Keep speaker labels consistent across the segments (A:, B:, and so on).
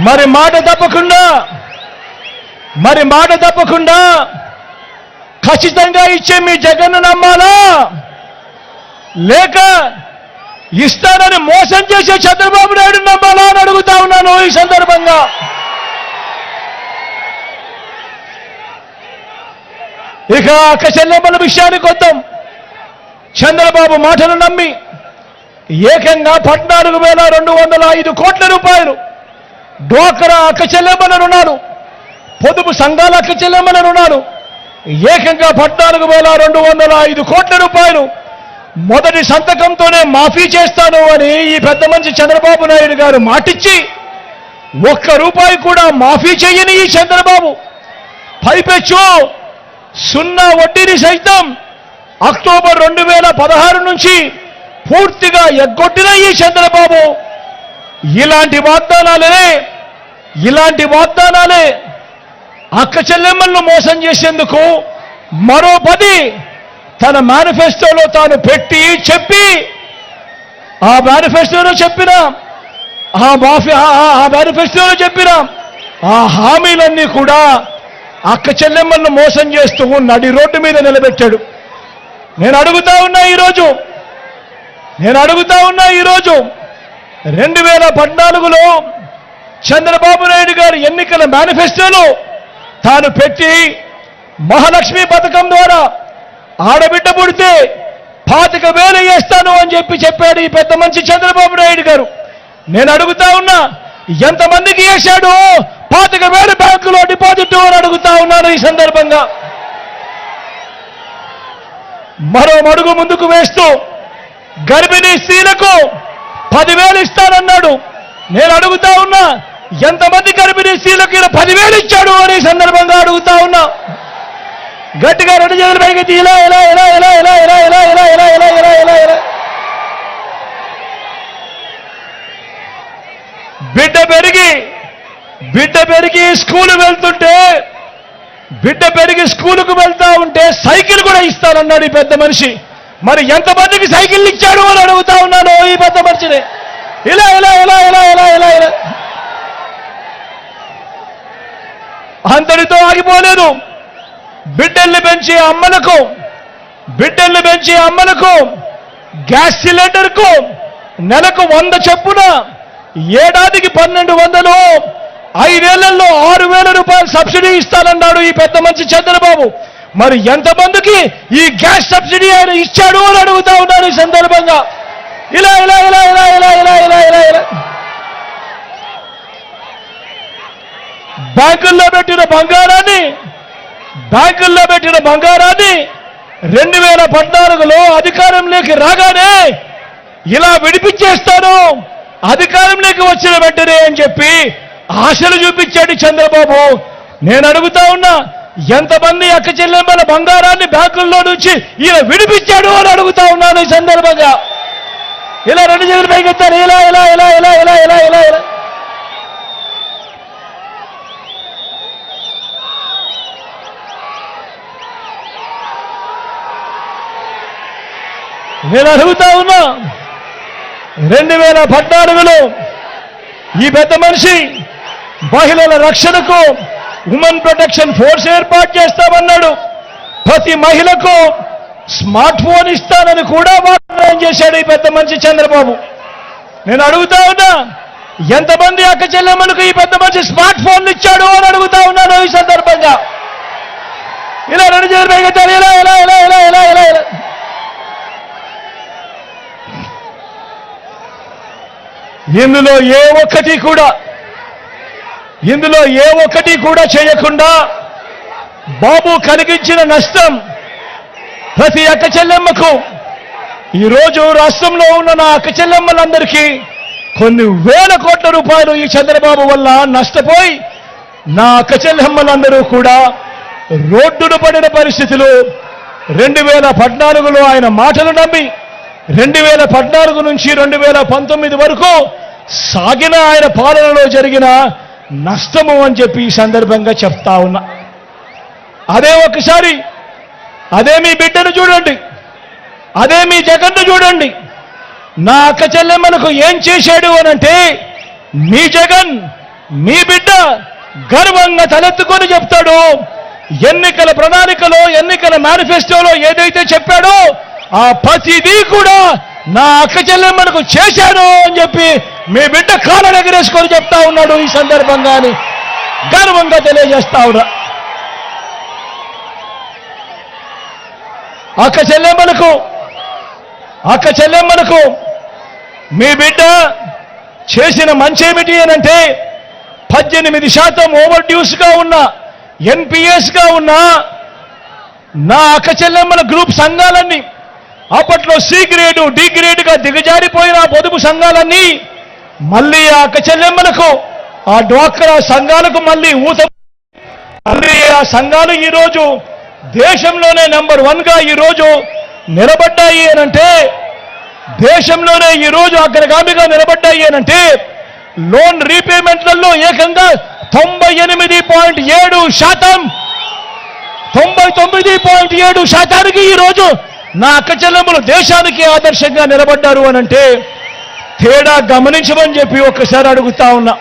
A: మరి మాట తప్పకుండా ఖచ్చితంగా ఇచ్చే మీ జగన్ను నమ్మాలా, లేక ఇస్తానని మోసం చేసే చంద్రబాబు నాయుడు నమ్మాలా అని అడుగుతా ఉన్నాను ఈ సందర్భంగా. ఇక అక్క చెల్లెమ్మల విషయానికి వద్దాం. చంద్రబాబు మాటలు నమ్మి ఏకంగా 14,205 కోట్ల రూపాయలు డ్వాక్రా అక్క చెల్లెమ్మల రుణాలు, పొదుపు సంఘాల అక్క చెల్లెమ్మల రుణాలు ఏకంగా 14,205 కోట్ల రూపాయలు మొదటి సంతకంతోనే మాఫీ చేస్తాను అని ఈ పెద్ద మనిషి చంద్రబాబు నాయుడు గారు మాటిచ్చి ₹1 కూడా మాఫీ చేయని ఈ చంద్రబాబు పైపెచ్చు 0 వడ్డీని సైతం అక్టోబర్ 2016 నుంచి పూర్తిగా ఎగ్గొట్టిన ఈ చంద్రబాబు ఇలాంటి వాగ్దానాలే అక్క చెల్లెమ్మలను మోసం చేసేందుకు మరో 10 తన మేనిఫెస్టోలో తాను చెప్పి ఆ మేనిఫెస్టోలో చెప్పిన ఆ హామీలన్నీ కూడా అక్క చెల్లెమ్మలను మోసం చేస్తూ నడి రోడ్డు మీద నిలబెట్టాడు. నేను అడుగుతా ఉన్నా ఈరోజు 2014లో చంద్రబాబు నాయుడు గారు ఎన్నికల మేనిఫెస్టోలో తాను పెట్టి మహాలక్ష్మి పథకం ద్వారా ఆడబిడ్డ పుడితే 25,000 వేస్తాను అని చెప్పాడు ఈ పెద్ద మనిషి చంద్రబాబు నాయుడు గారు. నేను అడుగుతా ఉన్నా, ఎంతమందికి వేశాడు 25,000 బ్యాంకులో డిపాజిట్ అని అడుగుతా ఉన్నాను ఈ సందర్భంగా. మరో మడుగు ముందుకు వేస్తూ గర్భిణీ స్త్రీలకు 10,000 ఇస్తానన్నాడు. నేను అడుగుతా ఉన్నా, ఎంతమంది గర్భిణీ స్త్రీలకు 10,000 ఇచ్చాడు అని సందర్భంగా అడుగుతా ఉన్నా. గట్టిగా 2 చేతులు పైకి ఇలా బిడ్డ పెరిగి స్కూలుకు వెళ్తా ఉంటే సైకిల్ కూడా ఇస్తానన్నాడు ఈ పెద్ద మనిషి. మరి ఎంతమందికి సైకిల్ ఇచ్చాడు అని అడుగుతా ఉన్నాను ఈ పెద్ద మనిషిని. ఇలా అంతటితో ఆగిపోలేదు. బిడ్డల్ని పెంచే అమ్మలకు గ్యాస్ సిలిండర్కు నెలకు 100 చొప్పున ఏడాదికి 1,200, 5 ఏళ్లలో 6,000 రూపాయలు సబ్సిడీ ఇస్తానన్నాడు ఈ పెద్ద మనిషి చంద్రబాబు. మరి ఎంతమందికి ఈ గ్యాస్ సబ్సిడీ ఆయన ఇచ్చాడు అని అడుగుతా ఉన్నాను ఈ సందర్భంగా. ఇలా బ్యాంకుల్లో పెట్టిన బంగారాన్ని 2014లో అధికారంలోకి రాగానే ఇలా విడిపించేస్తాను అధికారంలోకి వచ్చిన వెంటనే అని చెప్పి ఆశలు చూపించాడు చంద్రబాబు. నేను అడుగుతా ఉన్నా, ఎంతమంది అక్క చెల్లెమ్మల బంగారాన్ని బ్యాంకుల్లో నుంచి ఇలా విడిపించాడు అని అడుగుతా ఉన్నాను ఈ సందర్భంగా. ఇలా 2 చేతులు పైకెత్తారు. ఇలా నేను అడుగుతా ఉన్నా, 2014లో ఈ పెద్ద మనిషి మహిళల రక్షణకు ఉమెన్ ప్రొటెక్షన్ ఫోర్స్ ఏర్పాటు చేస్తామన్నాడు. ప్రతి మహిళకు స్మార్ట్ ఫోన్ ఇస్తానని కూడా వాగ్దానం చేశాడు ఈ పెద్ద మనిషి చంద్రబాబు. నేను అడుగుతా ఉన్నా, ఎంతమంది అక్క చెల్లెమ్మలకు ఈ పెద్ద మనిషి స్మార్ట్ ఫోన్లు ఇచ్చాడు అని అడుగుతా ఉన్నాను ఈ సందర్భంగా. ఇలా 2 చేతులు పైకెత్తారు. ఇలా ఇందులో ఏ ఒక్కటి కూడా చేయకుండా బాబు కలిగించిన నష్టం ప్రతి అక్క చెల్లెమ్మకు, ఈరోజు రాష్ట్రంలో ఉన్న నా అక్క చెల్లెమ్మలందరికీ కొన్ని వేల కోట్ల రూపాయలు ఈ చంద్రబాబు వల్ల నష్టపోయి నా అక్క చెల్లెమ్మలందరూ కూడా రోడ్డున పడిన పరిస్థితులు. 2014లో ఆయన మాటలు నమ్మి 2014 నుంచి 2019 వరకు సాగిన ఆయన పాలనలో జరిగిన నష్టము అని చెప్పి ఈ సందర్భంగా చెప్తా ఉన్నా. అదే మీ బిడ్డను చూడండి, అదే మీ జగన్ను చూడండి. నా అక్క చెల్లెమ్మలకు ఏం చేశాడు అనంటే, మీ జగన్ మీ బిడ్డ గర్వంగా తలెత్తుకొని చెప్తాడు, ఎన్నికల ప్రణాళికలో ఎన్నికల మేనిఫెస్టోలో ఏదైతే చెప్పాడో ఆ ప్రతిదీ కూడా నా అక్క చెల్లెమ్మలకు చేశాను అని చెప్పి మీ బిడ్డ కాళ్ళ ఎగరేసుకొని చెప్తా ఉన్నాడు ఈ సందర్భంగా అని గర్వంగా తెలియజేస్తా ఉన్నా. అక్క చెల్లెమ్మలకు మీ బిడ్డ చేసిన మంచేమిటి అనంటే 18% ఓవర్ డ్యూస్గా ఉన్న ఎన్పిఎస్గా ఉన్న నా అక్క చెల్లెమ్మల గ్రూప్ సంఘాలన్నీ, అప్పట్లో సి గ్రేడు డి గ్రేడ్గా దిగజారిపోయిన పొదుపు సంఘాలన్నీ మళ్ళీ ఆ అక్క చెల్లెమ్మలకు ఆ డ్వాక్రా సంఘాలకు మళ్ళీ ఆ సంఘాలు ఈరోజు దేశంలోనే నెంబర్ 1గా ఈరోజు నిలబడ్డాయి అనంటే, దేశంలోనే ఈరోజు అగ్రగామిగా నిలబడ్డాయి అనంటే లోన్ రీపేమెంట్లలో ఏకంగా 98.7%, 99.7% ఈరోజు నా అక్క చెల్లెమ్మలు దేశానికి ఆదర్శంగా నిలబడ్డారు అనంటే తేడా గమనించమని చెప్పి ఒక్కసారి అడుగుతా ఉన్నా.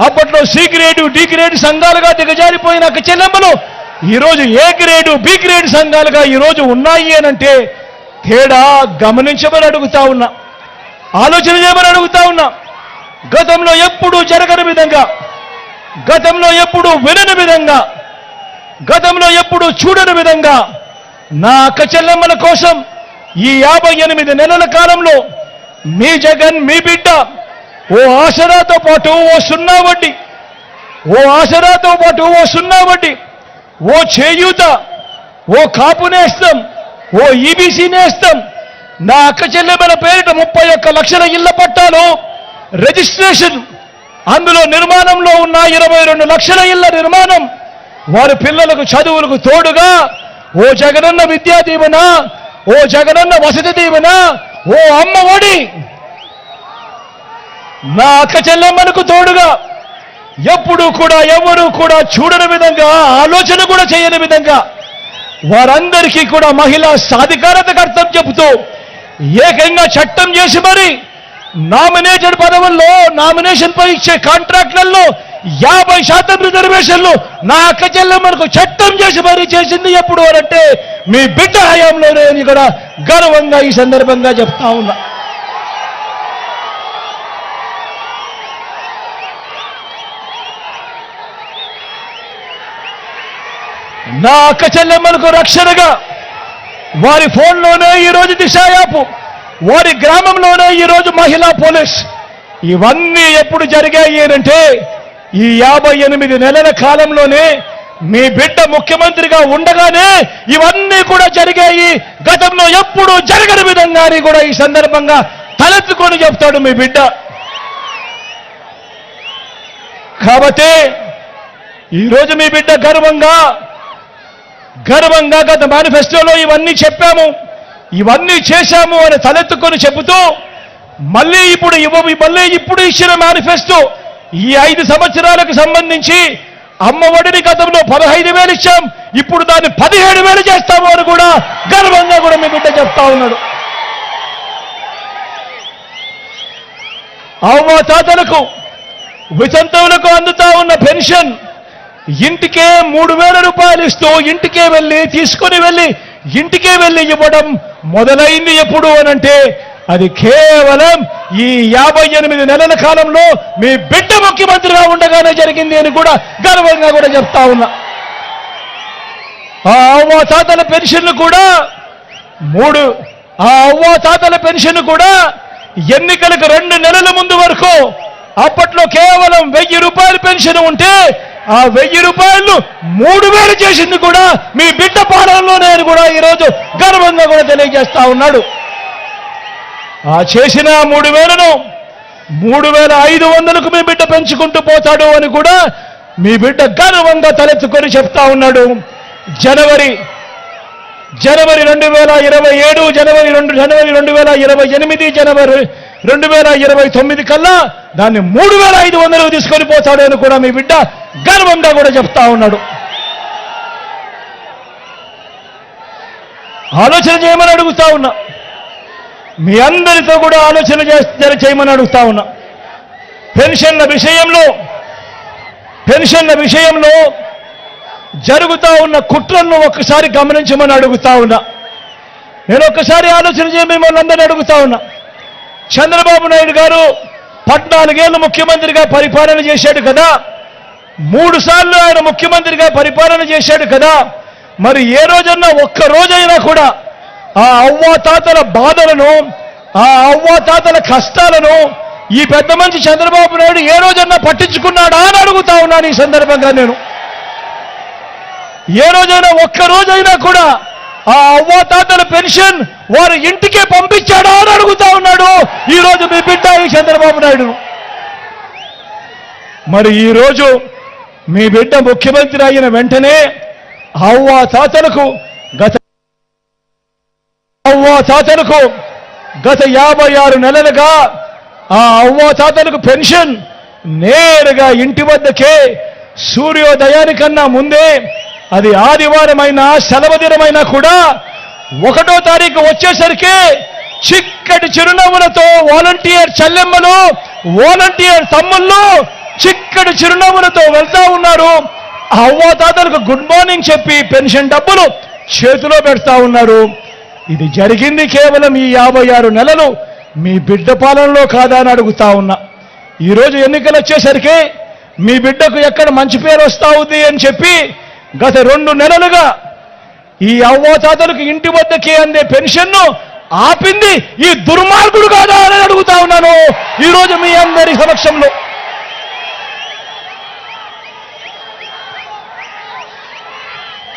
A: అప్పట్లో సి గ్రేడు డి గ్రేడ్ సంఘాలుగా దిగజారిపోయిన అక్క చెల్లెమ్మలు ఈరోజు ఏ గ్రేడు బి గ్రేడ్ సంఘాలుగా ఈరోజు ఉన్నాయి అనంటే తేడా గమనించమని అడుగుతా ఉన్నా, ఆలోచన చేయమని అడుగుతా ఉన్నా. గతంలో ఎప్పుడూ జరగని విధంగా, గతంలో ఎప్పుడూ వినని విధంగా, గతంలో ఎప్పుడూ చూడని విధంగా నా అక్క చెల్లెమ్మల కోసం ఈ 58 నెలల కాలంలో మీ జగన్ మీ బిడ్డ ఓ ఆసరాతో పాటు ఓ సున్నా వడ్డీ, ఓ ఆసరాతో పాటు ఓ సున్నా వడ్డీ, ఓ చేయూత, ఓ కాపు నేస్తం, ఓ ఈబీసీ నేస్తం, నా అక్క చెల్లెమ్మల పేరిట 31 లక్షల ఇళ్ల పట్టాలు రిజిస్ట్రేషన్, అందులో నిర్మాణంలో ఉన్న 22 లక్షల ఇళ్ల నిర్మాణం, వారి పిల్లలకు చదువులకు తోడుగా ఓ జగనన్న విద్యా దీవెన, ఓ జగనన్న వసతి దీవెన, ఓ అమ్మ ఒడి నా అక్క చెల్లెమ్మలకు తోడుగా ఎప్పుడూ కూడా ఎవరూ కూడా చూడని విధంగా, ఆలోచన కూడా చేయని విధంగా వారందరికీ కూడా మహిళా సాధికారతకు అర్థం చెబుతూ ఏకంగా చట్టం చేసి మరి నామినేటెడ్ పదవుల్లో నామినేషన్ పై ఇచ్చే కాంట్రాక్ట్లలో 50% రిజర్వేషన్లు నా అక్క చెల్లెమ్మలకు చట్టం చేసి మరీ చేసింది ఎప్పుడు అంటే మీ బిడ్డ హయాంలోనే అని కూడా గర్వంగా ఈ సందర్భంగా చెప్తా ఉన్నా. నా అక్క చెల్లెమ్మలకు రక్షణగా వారి ఫోన్లోనే ఈరోజు దిశ యాప్, వారి గ్రామంలోనే ఈరోజు మహిళా పోలీస్, ఇవన్నీ ఎప్పుడు జరిగాయి అంటే ఈ 58 నెలల కాలంలోనే మీ బిడ్డ ముఖ్యమంత్రిగా ఉండగానే ఇవన్నీ కూడా జరిగాయి. గతంలో ఎప్పుడు జరగని విధంగా అని కూడా ఈ సందర్భంగా తలెత్తుకొని చెప్తాడు మీ బిడ్డ. కాబట్టి ఈరోజు మీ బిడ్డ గర్వంగా గత మేనిఫెస్టోలో ఇవన్నీ చెప్పాము, ఇవన్నీ చేశాము అని తలెత్తుకొని చెబుతూ మళ్ళీ ఇప్పుడు ఇచ్చిన మేనిఫెస్టో ఈ 5 సంవత్సరాలకు సంబంధించి అమ్మ ఒడిని గతంలో 15,000 ఇచ్చాం, ఇప్పుడు దాన్ని 17,000 చేస్తాము అని కూడా గర్వంగా కూడా మీ బిడ్డ చెప్తా ఉన్నాడు. అవ్వ తాతలకు వితంతువులకు అందుతా ఉన్న పెన్షన్ ఇంటికే 3,000 రూపాయలు ఇస్తూ ఇంటికే వెళ్ళి తీసుకొని వెళ్ళి ఇంటికే వెళ్ళి ఇవ్వడం మొదలైంది ఎప్పుడు అనంటే అది కేవలం ఈ 58 నెలల కాలంలో మీ బిడ్డ ముఖ్యమంత్రిగా ఉండగానే జరిగింది అని కూడా గర్వంగా కూడా చెప్తా ఉన్నా. ఆ అవ్వ తాతల పెన్షన్ కూడా ఎన్నికలకు 2 నెలల ముందు వరకు అప్పట్లో కేవలం 1,000 రూపాయల పెన్షన్ ఉంటే ఆ 1,000 రూపాయలు 3,000 చేసింది కూడా మీ బిడ్డ పాలనలోనే అని కూడా ఈరోజు గర్వంగా కూడా తెలియజేస్తా ఉన్నాడు. ఆ చేసిన 3,000ను 3,500కు మీ బిడ్డ పెంచుకుంటూ పోతాడు అని కూడా మీ బిడ్డ గర్వంగా తలెత్తుకొని చెప్తా ఉన్నాడు. జనవరి 2027, జనవరి 2028, జనవరి 2029 కల్లా దాన్ని 3,500కు తీసుకొని పోతాడు అని కూడా మీ బిడ్డ గర్వంగా కూడా చెప్తా ఉన్నాడు. ఆలోచన చేయమని అడుగుతా ఉన్నా, మీ అందరితో కూడా ఆలోచన చేయమని అడుగుతా ఉన్నా. పెన్షన్ల విషయంలో పెన్షన్ల విషయంలో జరుగుతా ఉన్న కుట్రలను ఒక్కసారి గమనించమని అడుగుతా ఉన్నా. నేను ఒక్కసారి ఆలోచన చేయ మిమ్మల్ని అందరినీ అడుగుతా ఉన్నా. చంద్రబాబు నాయుడు గారు 14 ఏళ్ళు ముఖ్యమంత్రిగా పరిపాలన చేశాడు కదా, 3 సార్లు ఆయన ముఖ్యమంత్రిగా పరిపాలన చేశాడు కదా. మరి ఏ రోజన్నా ఒక్క రోజైనా కూడా ఆ అవ్వాతాతల బాధలను, ఆ అవ్వాతాతల కష్టాలను ఈ పెద్ద మనిషి చంద్రబాబు నాయుడు ఏ రోజన్నా పట్టించుకున్నాడా అని అడుగుతా ఉన్నాను. ఈ సందర్భంగా నేను ఏ రోజైనా ఒక్క రోజైనా కూడా ఆ అవ్వాతాతల పెన్షన్ వారి ఇంటికే పంపించాడా అని అడుగుతా ఉన్నాడు ఈ రోజు మీ బిడ్డ ఈ చంద్రబాబు నాయుడు. మరి ఈ రోజు మీ బిడ్డ ముఖ్యమంత్రి అయిన వెంటనే అవ్వాతాతలకు గత 56 నెలలుగా ఆ అవ్వాతాతలకు పెన్షన్ నేరుగా ఇంటి వద్దకే సూర్యోదయానికన్నా ముందే, అది ఆదివారమైనా సెలవు దినమైనా కూడా 1వ తారీఖు వచ్చేసరికి చిక్కటి చిరునవ్వులతో వాలంటీర్ చెల్లెమ్మలు, వాలంటీర్ తమ్ముళ్ళు చిక్కటి చిరునవ్వులతో వెళ్తా ఉన్నారు. అవ్వాతాతలకు గుడ్ మార్నింగ్ చెప్పి పెన్షన్ డబ్బులు చేతిలో పెడతా ఉన్నారు. ఇది జరిగింది కేవలం ఈ 56 నెలలు మీ బిడ్డ పాలనలో కాదా అని అడుగుతా ఉన్నా. ఈరోజు ఎన్నికలు వచ్చేసరికి మీ బిడ్డకు ఎక్కడ మంచి పేరు వస్తా ఉంది అని చెప్పి గత 2 నెలలుగా ఈ అవ్వాతాతలకు ఇంటి వద్దకే అందే పెన్షన్ను ఆపింది ఈ దుర్మార్గుడు కాదా అని అడుగుతా ఉన్నాను ఈరోజు మీ అందరి సమక్షంలో.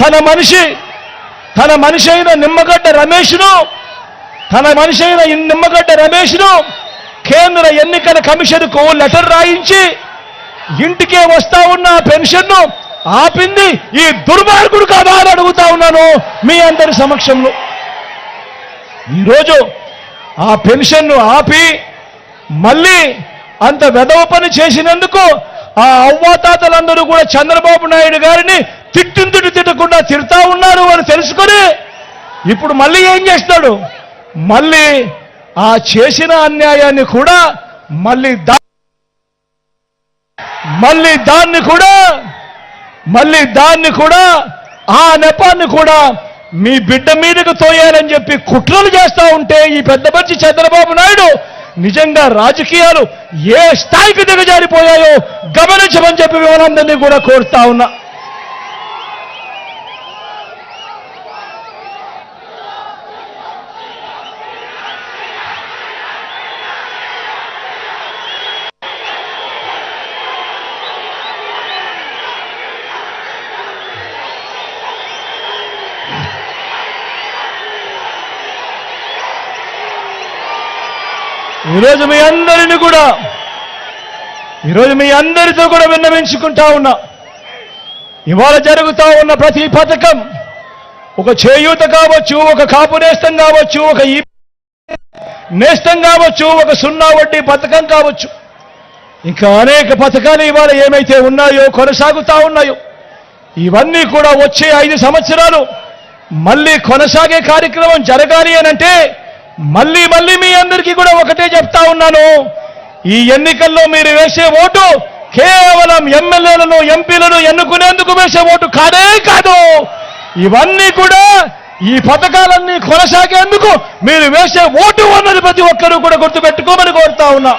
A: తన మనిషి అయిన నిమ్మగడ్డ రమేష్ను కేంద్ర ఎన్నికల కమిషన్కు లెటర్ రాయించి ఇంటికే వస్తా ఉన్న పెన్షన్ను ఆపింది ఈ దుర్మార్గుడు కాదా అని అడుగుతా ఉన్నాను మీ అందరి సమక్షంలో. ఈరోజు ఆ పెన్షన్ను ఆపి మళ్ళీ అంత వెధవ పని చేసినందుకు ఆ అవ్వాతాతలందరూ కూడా చంద్రబాబు నాయుడు గారిని తిట్టకుండా తిడతా ఉన్నారు అని తెలుసుకొని ఇప్పుడు మళ్ళీ ఏం చేస్తాడు? మళ్ళీ ఆ చేసిన అన్యాయాన్ని కూడా మళ్ళీ దాన్ని కూడా ఆ నెపాన్ని కూడా మీ బిడ్డ మీదకు తోయాలని చెప్పి కుట్రలు చేస్తా ఉంటే ఈ పెద్ద మనిషి చంద్రబాబు నాయుడు నిజంగా రాజకీయాలు ఏ స్థాయికి దిగజారిపోయాయో గమనించమని చెప్పి మేమందరినీ కూడా కోరుతా ఉన్నా. ఈరోజు మీ అందరితో కూడా విన్నవించుకుంటా ఉన్నా. ఇవాళ జరుగుతూ ఉన్న ప్రతి పథకం, ఒక చేయూత కావచ్చు, ఒక కాపు నేస్తం కావచ్చు, ఒక నేస్తం కావచ్చు, ఒక 0 వడ్డీ పథకం కావచ్చు, ఇంకా అనేక పథకాలు ఇవాళ ఏమైతే ఉన్నాయో కొనసాగుతా ఉన్నాయో ఇవన్నీ కూడా వచ్చే 5 సంవత్సరాలు మళ్ళీ కొనసాగే కార్యక్రమం జరగాలి అనంటే మళ్ళీ మీ అందరికీ కూడా ఒకటే చెప్తా ఉన్నాను. ఈ ఎన్నికల్లో మీరు వేసే ఓటు కేవలం ఎమ్మెల్యేలను, ఎంపీలను ఎన్నుకునేందుకు వేసే ఓటు కాదే కాదు. ఇవన్నీ కూడా ఈ పథకాలన్నీ కొనసాగేందుకు మీరు వేసే ఓటు అన్నది ప్రతి ఒక్కరూ కూడా గుర్తుపెట్టుకోమని కోరుతా ఉన్నా.